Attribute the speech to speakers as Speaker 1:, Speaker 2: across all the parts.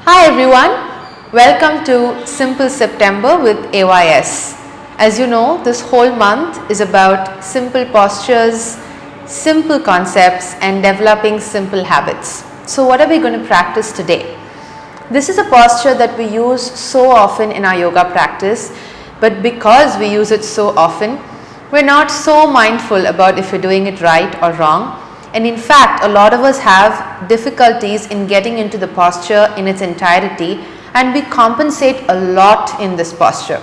Speaker 1: Hi everyone, welcome to Simple September with AYS. As you know, this whole month is about simple postures, simple concepts and developing simple habits. So what are we going to practice today? This is a posture that we use so often in our yoga practice, but because we use it so often, we're not so mindful about if we're doing it right or wrong. And in fact, a lot of us have difficulties in getting into the posture in its entirety, and we compensate a lot in this posture.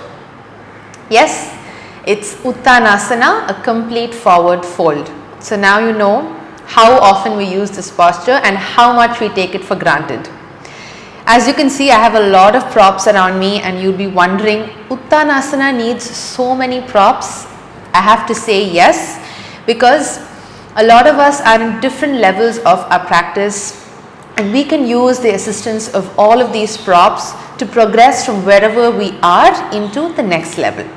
Speaker 1: Yes, it's Uttanasana, a complete forward fold. So now you know how often we use this posture and how much we take it for granted. As you can see, I have a lot of props around me and you'll be wondering, Uttanasana needs so many props? I have to say yes, because a lot of us are in different levels of our practice and we can use the assistance of all of these props to progress from wherever we are into the next level.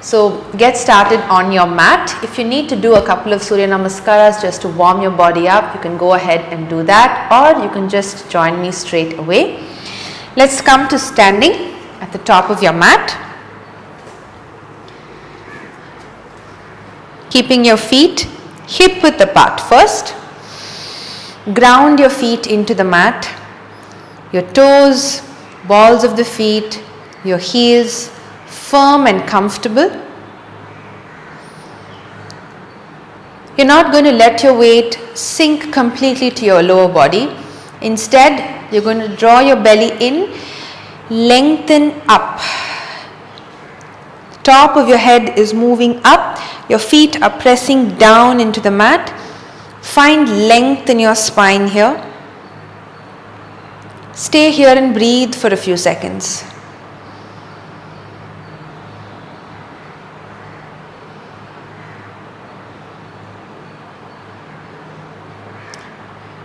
Speaker 1: So get started on your mat. If you need to do a couple of Surya Namaskaras just to warm your body up, you can go ahead and do that, or you can just join me straight away. Let's come to standing at the top of your mat. Keeping your feet hip width apart first. Ground your feet into the mat. Your toes, balls of the feet, your heels firm and comfortable. You're not going to let your weight sink completely to your lower body. Instead, you're going to draw your belly in, lengthen up. Top of your head is moving up. Your feet are pressing down into the mat. Find length in your spine here. Stay here and breathe for a few seconds.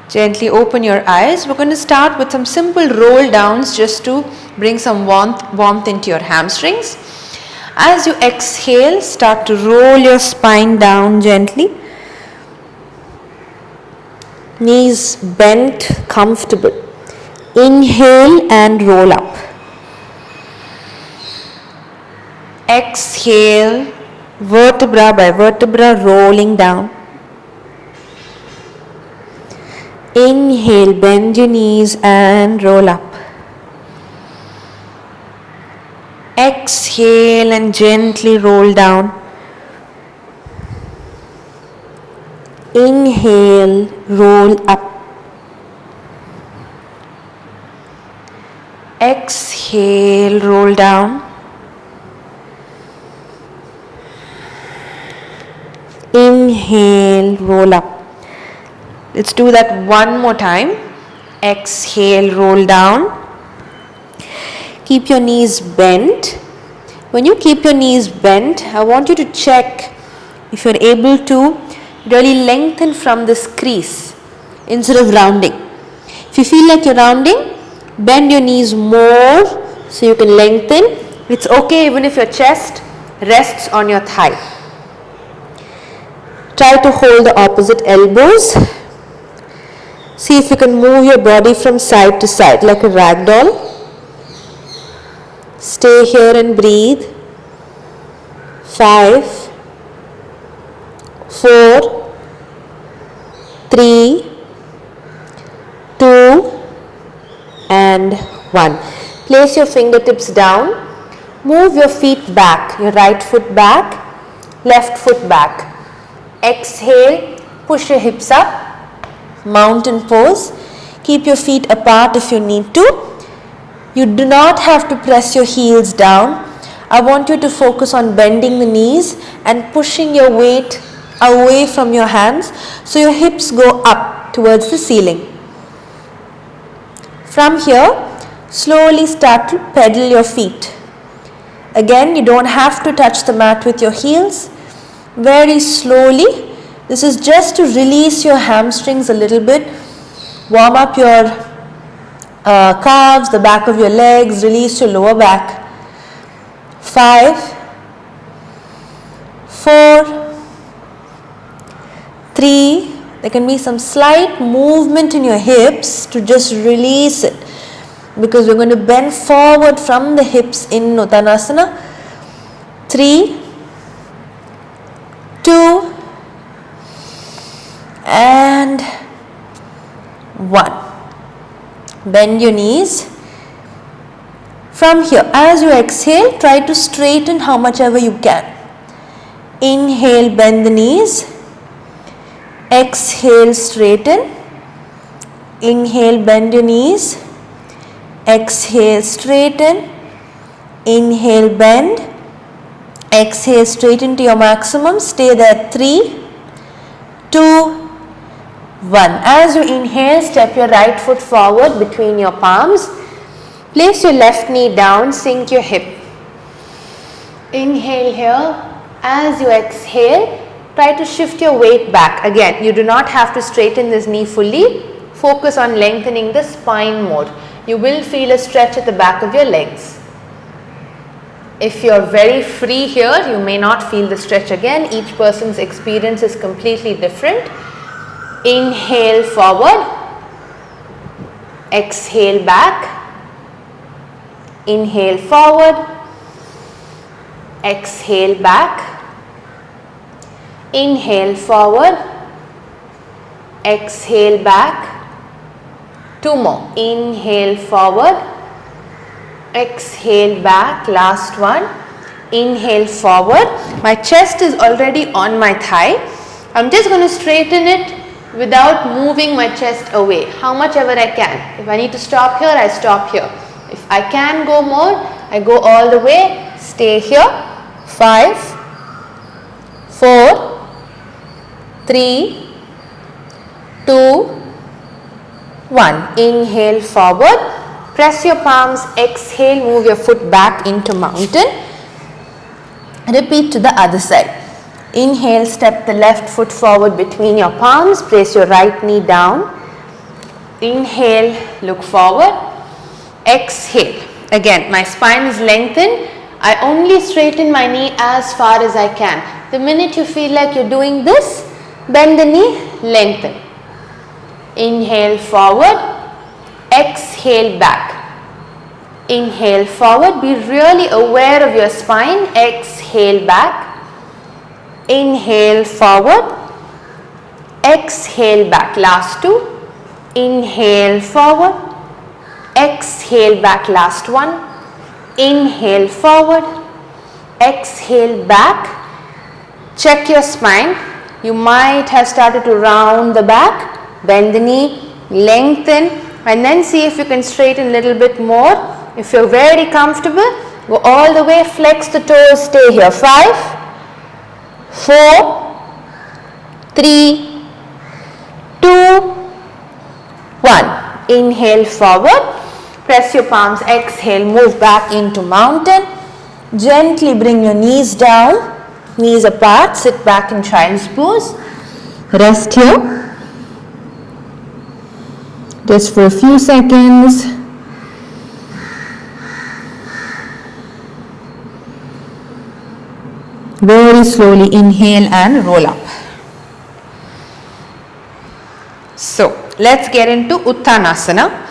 Speaker 1: Gently open your eyes. We're going to start with some simple roll downs just to bring some warmth into your hamstrings. As you exhale, start to roll your spine down gently. Knees bent, comfortable. Inhale and roll up. Exhale, vertebra by vertebra rolling down. Inhale, bend your knees and roll up. Exhale and gently roll down. Inhale, roll up. Exhale, roll down. Inhale, roll up. Let's do that one more time. Exhale, roll down. Keep your knees bent. When you keep your knees bent, I want you to check if you're able to really lengthen from this crease instead of rounding. If you feel like you're rounding, bend your knees more so you can lengthen. It's okay even if your chest rests on your thigh. Try to hold the opposite elbows. See if you can move your body from side to side like a rag doll. Stay here and breathe. 5, 4, 3, 2, and 1. Place your fingertips down. Move your feet back. Your right foot back, left foot back. Exhale, push your hips up. Mountain pose. Keep your feet apart if you need to. You do not have to press your heels down. I want you to focus on bending the knees and pushing your weight away from your hands so your hips go up towards the ceiling. From here, slowly start to pedal your feet. Again, you don't have to touch the mat with your heels. Very slowly. This is just to release your hamstrings a little bit. Warm up your calves, the back of your legs, release your lower back. 5, 4, 3, there can be some slight movement in your hips to just release it.
Speaker 2: because we're going to bend forward from the hips in Uttanasana. 3, 2, and 1. Bend your knees. From here, as you exhale, try to straighten how much ever you can. Inhale, bend the knees. Exhale, straighten. Inhale, bend your knees. Exhale, straighten. Inhale, bend. Exhale, straighten to your maximum. Stay there. 3, 2, 1. As you inhale, step your right foot forward between your palms. Place your left knee down, sink your hip. Inhale here. As you exhale, try to shift your weight back. Again, you do not have to straighten this knee fully. Focus on lengthening the spine more. You will feel a stretch at the back of your legs. If you are very free here, you may not feel the stretch again. Each person's experience is completely different. Inhale forward. Exhale back. Inhale forward. Exhale back. Inhale forward. Exhale back. 2 more. Inhale forward. Exhale back. Last one. Inhale forward. My chest is already on my thigh. I'm just going to straighten it without moving my chest away. How much ever I can. If I need to stop here, I stop here. If I can go more, I go all the way. Stay here. 5, 4, 3, 2, 1. Inhale forward. Press your palms. Exhale. Move your foot back into mountain. Repeat to the other side. Inhale. Step the left foot forward between your palms. Place your right knee down. Inhale. Look forward. Exhale. Again, my spine is lengthened. I only straighten my knee as far as I can. The minute you feel like you're doing this, bend the knee, lengthen. Inhale forward. Exhale back. Inhale forward. Be really aware of your spine. Exhale back. Inhale forward. Exhale back. Last 2. Inhale forward. Exhale back. Last one. Inhale forward. Exhale back. Check your spine. You might have started to round the back. Bend the knee. Lengthen. And then see if you can straighten a little bit more. If you're very comfortable, go all the way. Flex the toes. Stay here. 5, 4, 3, 2, 1. Inhale forward. Press your palms, exhale, move back into mountain. Gently bring your knees down, knees apart, sit back in child's pose. Rest here. Just for a few seconds. Very slowly inhale and roll up. So, let's get into Uttanasana.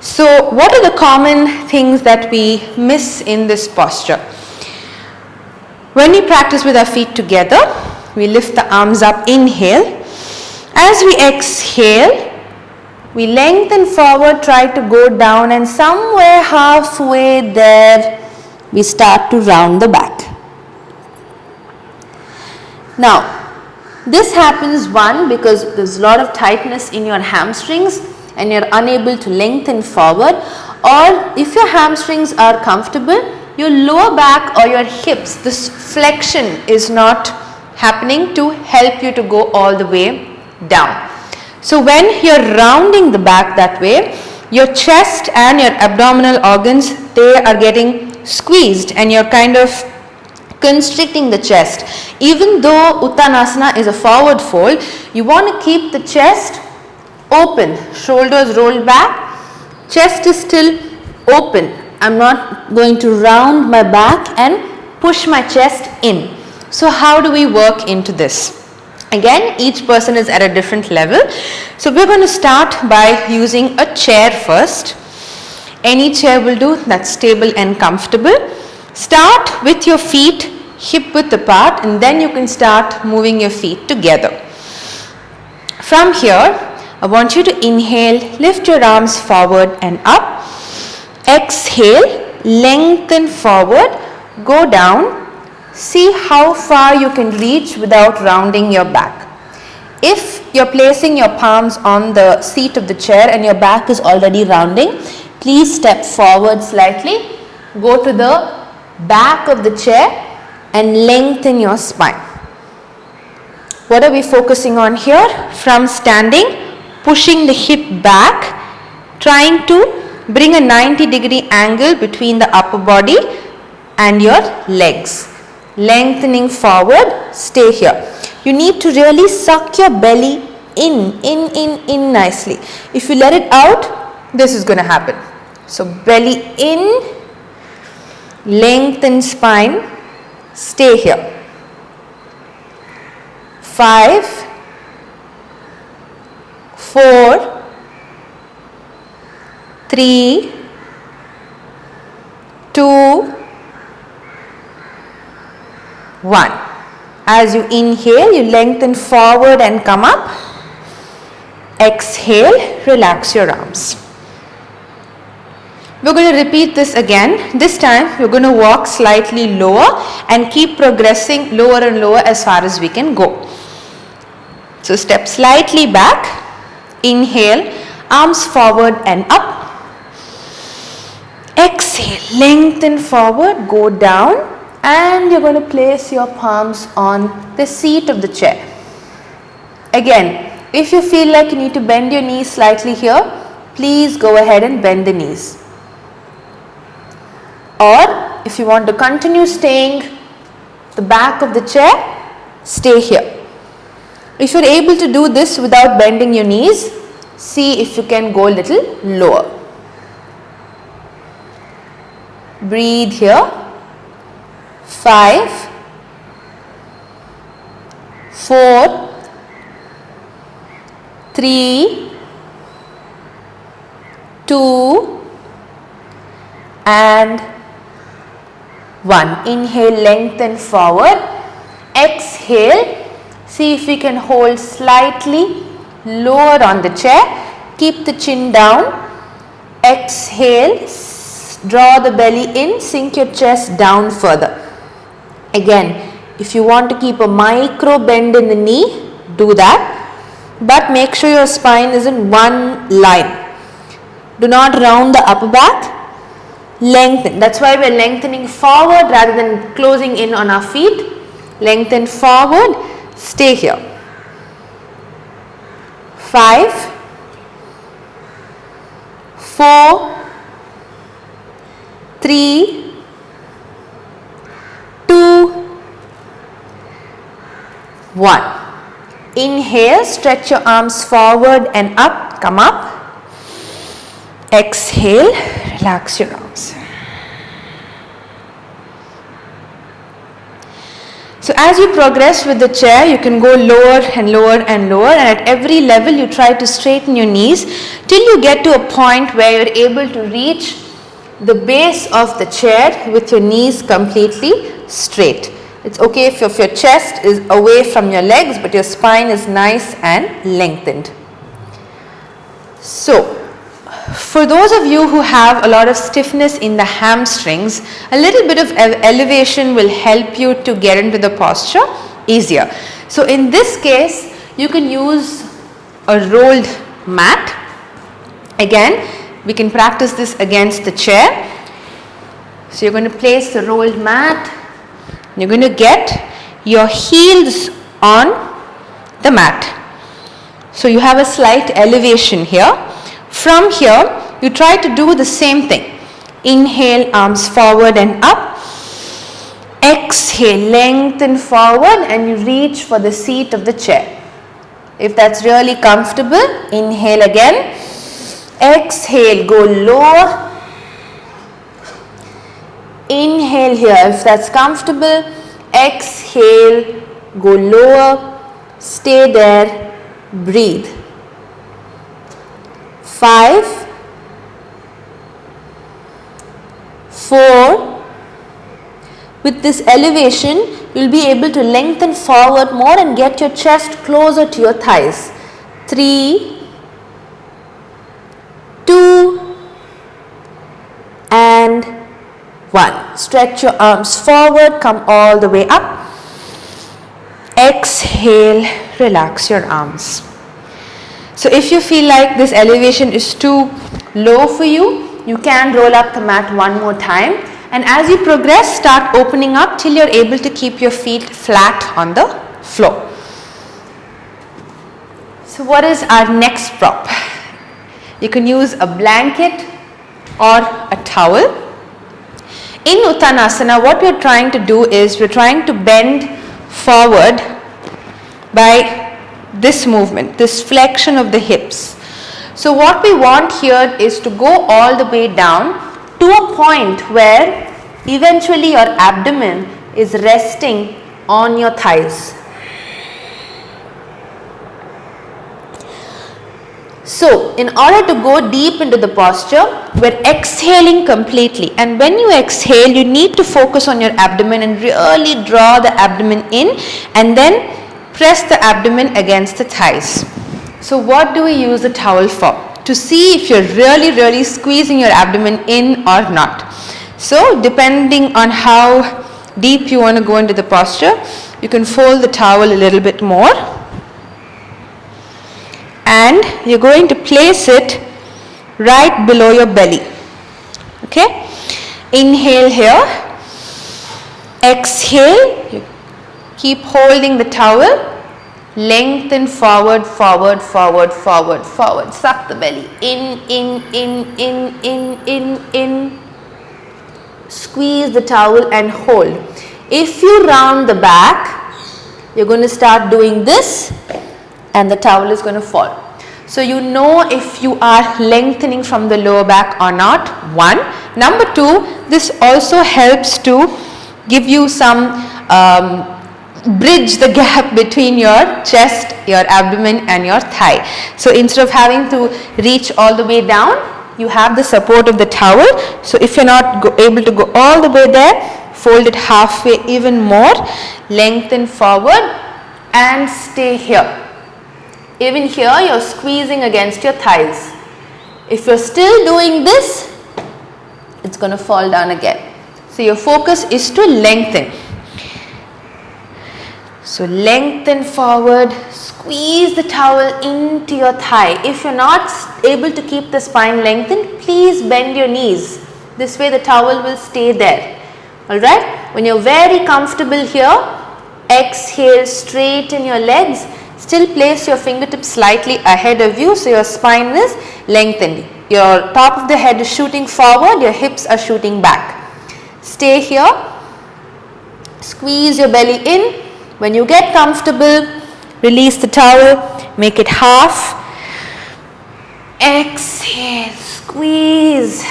Speaker 2: So, what are the common things that we miss in this posture? When we practice with our feet together, we lift the arms up, inhale. As we exhale, we lengthen forward, try to go down, and somewhere halfway there, we start to round the back. Now, this happens because there's a lot of tightness in your hamstrings and you're unable to lengthen forward, or if your hamstrings are comfortable, your lower back or your hips, this flexion is not happening to help you to go all the way down. So when you're rounding the back that way, your chest and your abdominal organs, they are getting squeezed and you're kind of constricting the chest. Even though Uttanasana is a forward fold, you want to keep the chest open, shoulders rolled back, chest is still open. I'm not going to round my back and push my chest in. So how do we work into this? Again, each person is at a different level. So we're going to start by using a chair first.
Speaker 1: Any chair will do that's stable and comfortable. Start with your feet hip width apart, and then you can start moving your feet together. From here, I want you to inhale, lift your arms forward and up. Exhale, lengthen forward, go down. See how far you can reach without rounding your back. If you're placing your palms on the seat of the chair and your back is already rounding, please step forward slightly, go to the back of the chair and lengthen your spine. What are we focusing on here? From standing, pushing the hip back, trying to bring a 90-degree angle between the upper body and your legs. Lengthening forward, stay here. You need to really suck your belly in nicely. If you let it out, this is going to happen. So belly in, lengthen spine, stay here. 5, 4, 3, 2, 1. As you inhale, you lengthen forward and come up. Exhale, relax your arms. We're going to repeat this again. This time we're going to walk slightly lower and keep progressing lower and lower as far as we can go. So step slightly back, inhale, arms forward and up. Exhale, lengthen forward, go down, and you're going to place your palms on the seat of the chair. Again, if you feel like you need to bend your knees slightly here, please go ahead and bend the knees. Or if you want to continue staying the back of the chair, stay here. If you're able to do this without bending your knees, see if you can go a little lower. Breathe here. 5, 4, 3, 2, and 1. Inhale, lengthen forward. Exhale, see if we can hold slightly lower on the chair. Keep the chin down. Exhale, draw the belly in, sink your chest down further. Again, if you want to keep a micro bend in the knee, do that. But make sure your spine is in one line. Do not round the upper back. Lengthen. That's why we're lengthening forward rather than closing in on our feet. Lengthen forward. Stay here. 5, 4, 3, 2, 1. Inhale, stretch your arms forward and up, come up. Exhale, relax your arms. So as you progress with the chair, you can go lower and lower and lower, and at every level you try to straighten your knees till you get to a point where you're able to reach the base of the chair with your knees completely straight. It's okay if your chest is away from your legs, but your spine is nice and lengthened. So, for those of you who have a lot of stiffness in the hamstrings, a little bit of elevation will help you to get into the posture easier. So in this case, you can use a rolled mat. Again, we can practice this against the chair. So you're going to place the rolled mat. You're going to get your heels on the mat. So you have a slight elevation here. From here, you try to do the same thing. Inhale, arms forward and up. Exhale, lengthen forward and you reach for the seat of the chair. If that's really comfortable, inhale again. Exhale, go lower. Inhale here. If that's comfortable, exhale, go lower. Stay there. Breathe. 5,
Speaker 2: 4. With this elevation, you will be able to lengthen forward more and get your chest closer to your thighs. 3, 2, and 1. Stretch your arms forward, come all the way up. Exhale, relax your arms. So if you feel like this elevation is too low for you, you can roll up the mat one more time. And as you progress, start opening up till you're able to keep your feet flat on the floor. So what is our next prop? You can use a blanket or a towel. In Uttanasana, what we're trying to do is we're trying to bend forward by this movement, this flexion of the hips. So what we want here is to go all the way down to a point where eventually your abdomen is resting on your thighs. So in order to go deep into the posture, we're exhaling completely, and when you exhale, you need to focus on your abdomen and really draw the abdomen in and then press the abdomen against the thighs. So what do we use the towel for? To see if you're really squeezing your abdomen in or not. So depending on how deep you want to go into the posture, you can fold the towel a little bit more, and you're going to place it right below your belly. Okay? Inhale here, exhale, you keep holding the towel. Lengthen forward, forward, forward, forward, forward. Suck the belly. In. Squeeze the towel and hold. If you round the back, you're going to start doing this and the towel is going to fall. So you know if you are lengthening from the lower back or not. 1. Number 2, this also helps to give you some bridge the gap between your chest, your abdomen and your thigh. So instead of having to reach all the way down, you have the support of the towel. So if you're not able to go all the way there, fold it halfway even more, lengthen forward and stay here. Even here you're squeezing against your thighs. If you're still doing this, it's going to fall down again. So your focus is to lengthen. So lengthen forward, squeeze the towel into your thigh. If you're not able to keep the spine lengthened, please bend your knees. This way the towel will stay there. Alright? When you're very comfortable here, exhale, straighten your legs. Still place your fingertips slightly ahead of you so your spine is lengthened. Your top of the head is shooting forward, your hips are shooting back. Stay here. Squeeze your belly in. When you get comfortable, release the towel, make it half. Exhale, squeeze.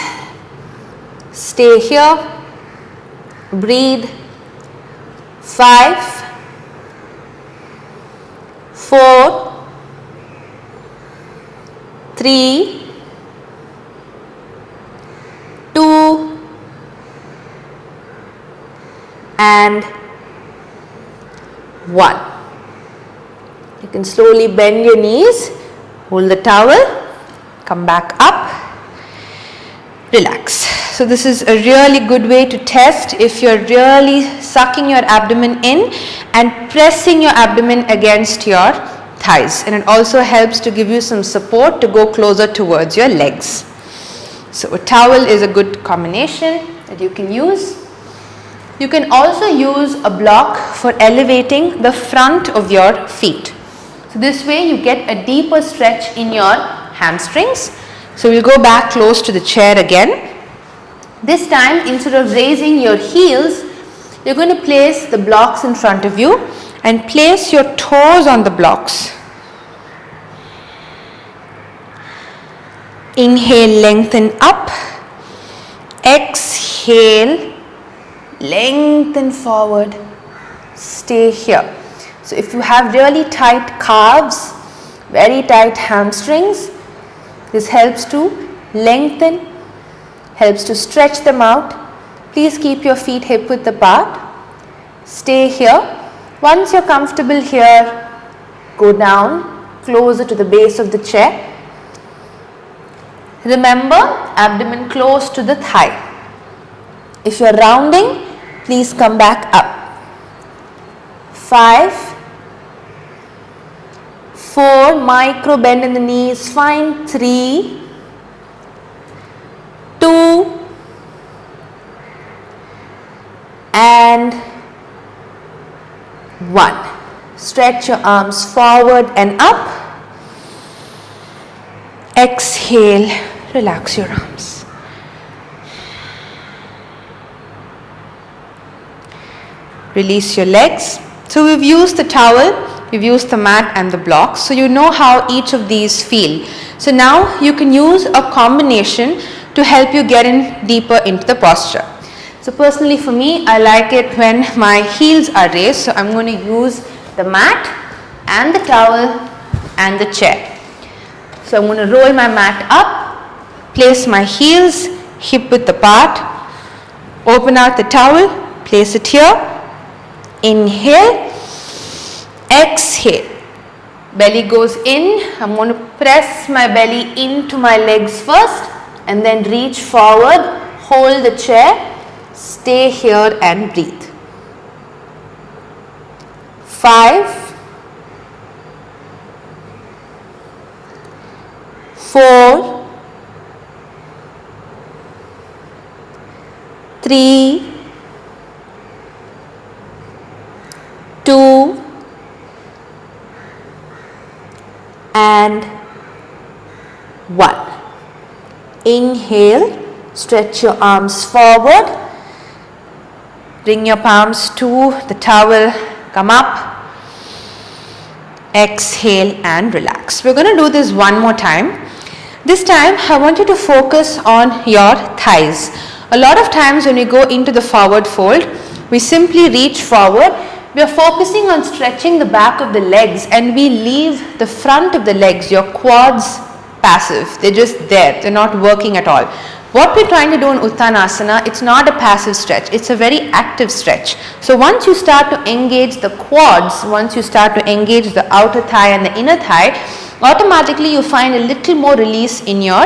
Speaker 2: Stay here. Breathe. 5, 4, 3, 2, and 1. You can slowly bend your knees, hold the towel, come back up, relax. So this is a really good way to test if you're really sucking your abdomen in and pressing your abdomen against your thighs, and it also helps to give you some support to go closer towards your legs. So a towel is a good combination that you can use. You can also use a block for elevating the front of your feet. So this way you get a deeper stretch in your hamstrings. So we'll go back close to the chair again. This time, instead of raising your heels, you're going to place the blocks in front of you and place your toes on the blocks. Inhale, lengthen up. Exhale, lengthen forward. Stay here. So if you have really tight calves, very tight hamstrings, this helps to lengthen, helps to stretch them out Please keep your feet hip width apart. Stay here. Once you're comfortable here, go down closer to the base of the chair. Remember, abdomen close to the thigh. If you're rounding, please come back up. 5, 4, micro bend in the knees, fine. 3, 2, and 1. Stretch your arms forward and up. Exhale, relax your arms. Release your legs. So we've used the towel, we've used the mat and the blocks, so you know how each of these feel. So now you can use a combination to help you get in deeper into the posture. So personally for me, I like it when my heels are raised, so I'm going to use the mat and the towel and the chair. So I'm going to roll my mat up, place my heels hip width apart, open out the towel, place it here. Inhale, exhale, belly goes in. I'm going to press my belly into my legs first and then reach forward, hold the chair, stay here and breathe. 5, 4, 3, 2, and 1. Inhale, stretch your arms forward, bring your palms to the towel, come up, exhale and relax. We're going to do this one more time. This time I want you to focus on your thighs. A lot of times when we go into the forward fold, we simply reach forward. We are focusing on stretching the back of the legs and we leave the front of the legs, your quads, passive. They're just there. They're not working at all. What we're trying to do in Uttanasana, it's not a passive stretch. It's a very active stretch. So once you start to engage the quads, once you start to engage the outer thigh and the inner thigh, automatically you find a little more release in your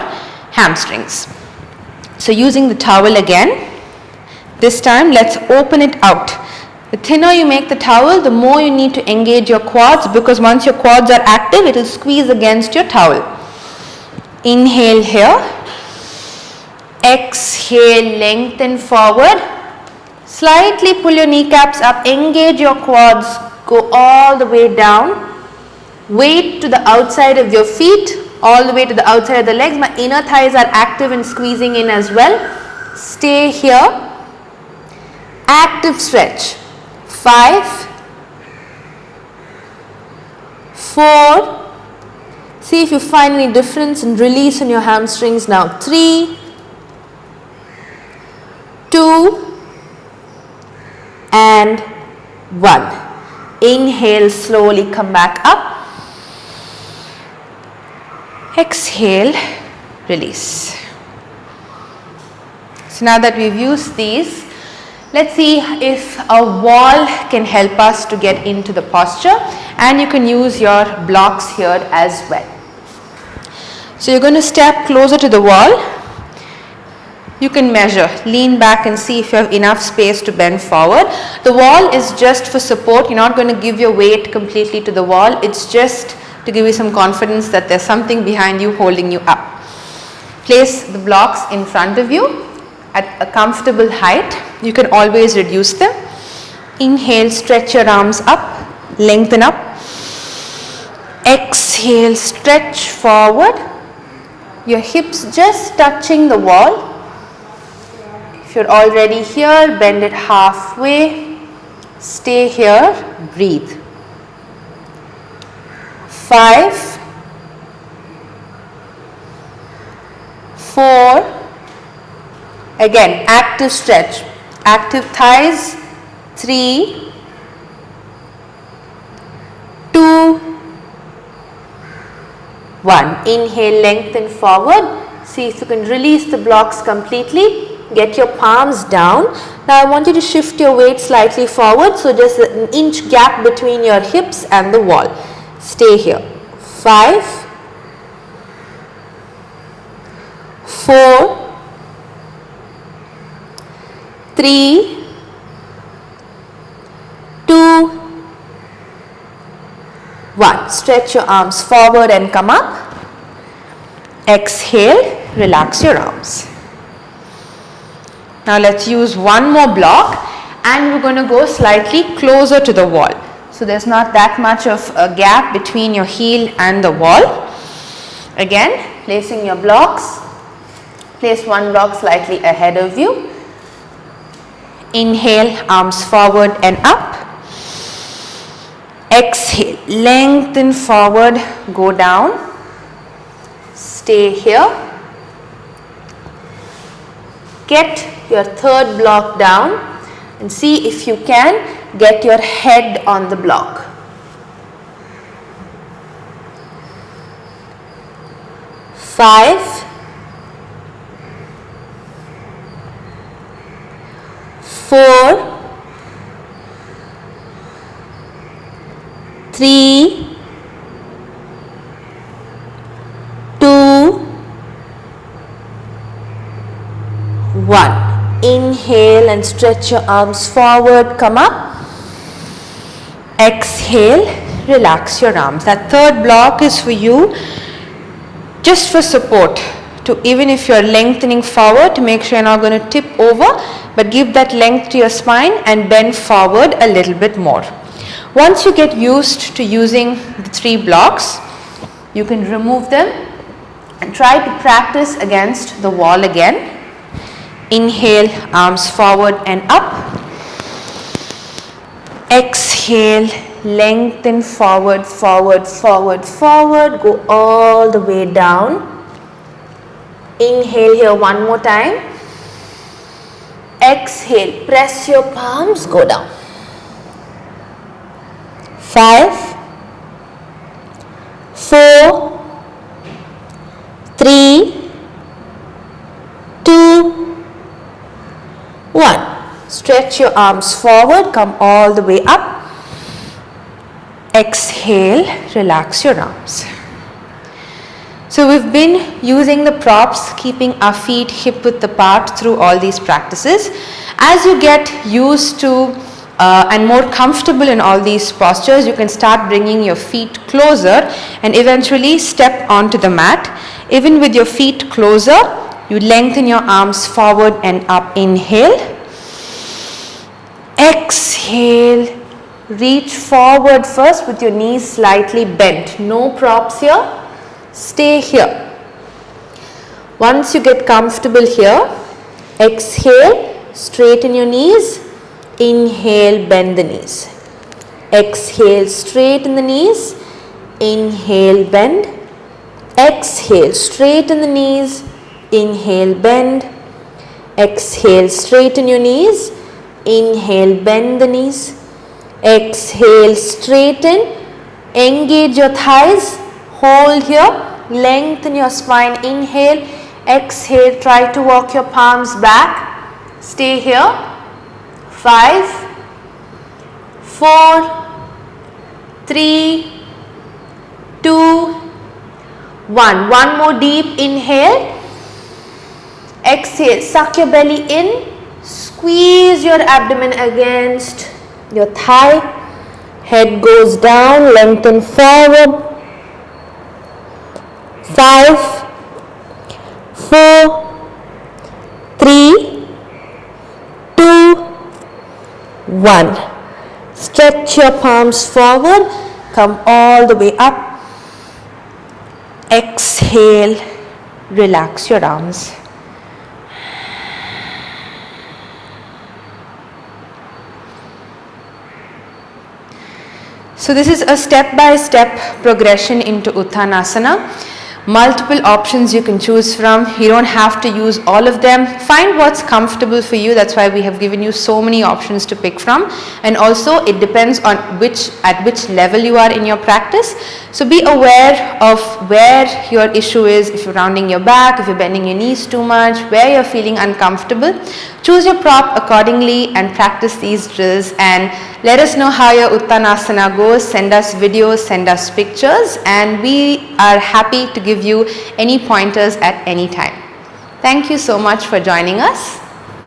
Speaker 2: hamstrings. So using the towel again, this time let's open it out. The thinner you make the towel, the more you need to engage your quads, because once your quads are active, it will squeeze against your towel. Inhale here. Exhale, lengthen forward. Slightly pull your kneecaps up, engage your quads, go all the way down. Weight to the outside of your feet, all the way to the outside of the legs. My inner thighs are active and squeezing in as well. Stay here. Active stretch. 5, 4, see if you find any difference in release in your hamstrings now. 3, 2, and 1. Inhale, slowly come back up. Exhale, release. So now that we've used these, let's see if a wall can help us to get into the posture, and you can use your blocks here as well. So you're going to step closer to the wall. You can measure, lean back and see if you have enough space to bend forward. The wall is just for support. You're not going to give your weight completely to the wall. It's just to give you some confidence that there's something behind you holding you up. Place the blocks in front of you at a comfortable height. You can always reduce them. Inhale, stretch your arms up, lengthen up. Exhale, stretch forward. Your hips just touching the wall. If you're already here, bend it halfway. Stay here, breathe. 5, 4, again, active stretch, active thighs. 3, 2, 1. Inhale, lengthen forward. See if you can release the blocks completely. get your palms down. Now I want you to shift your weight slightly forward, so just an inch gap between your hips and the wall. Stay here. 5, 4, 3, 2, 1. Stretch your arms forward and come up. Exhale, relax your arms. Now let's use one more block and we're going to go slightly closer to the wall. So there's not that much of a gap between your heel and the wall. Again, placing your blocks. Place one block slightly ahead of you. Inhale, arms forward and up. Exhale, lengthen forward, go down. Stay here. Get your third block down and see if you can get your head on the block. 5, 4, 3, 2, 1. Inhale and stretch your arms forward, come up. Exhale, relax your arms. That third block is for you, just for support. To even if you're lengthening forward, to make sure you're not going to tip over, but give that length to your spine and bend forward a little bit more. Once you get used to using the 3 blocks, you can remove them and try to practice against the wall again. Inhale, arms forward and up. Exhale, lengthen forward, forward, forward, forward. Go all the way down. Inhale here one more time. Exhale, press your palms, go down. 5, 4, 3, 2, 1. Stretch your arms forward, come all the way up. Exhale, relax your arms. So we've been using the props, keeping our feet hip width apart through all these practices. As you get used to and more comfortable in all these postures, you can start bringing your feet closer and eventually step onto the mat. Even with your feet closer, you lengthen your arms forward and up. Inhale. Exhale. Reach forward first with your knees slightly bent. No props here. Stay here. Once you get comfortable here, exhale, straighten your knees. Inhale, bend the knees. Exhale, straighten the knees. Inhale, bend. Exhale, straighten the knees. Inhale, bend. Exhale, straighten your knees. Inhale, bend the knees. Exhale, straighten. Engage your thighs. Hold here. Lengthen your spine. Inhale. Exhale. Try to walk your palms back. Stay here. 5, 4, 3, 2, 1. One more deep inhale. Exhale. Suck your belly in. Squeeze your abdomen against your thigh. Head goes down. Lengthen forward. 5, 4, 3, 2, 1. Stretch your palms forward. Come all the way up. Exhale. Relax your arms. So this is a step-by-step progression into Uttanasana.
Speaker 1: multiple options you can choose from. You don't have to use all of them. Find what's comfortable for you. That's why we have given you so many options to pick from. And also it depends on at which level you are in your practice. So be aware of where your issue is, if you're rounding your back, if you're bending your knees too much, where you're feeling uncomfortable. Choose your prop accordingly and practice these drills, and let us know how your Uttanasana goes. Send us videos, send us pictures, and we are happy to give you any pointers at any time. Thank you so much for joining us.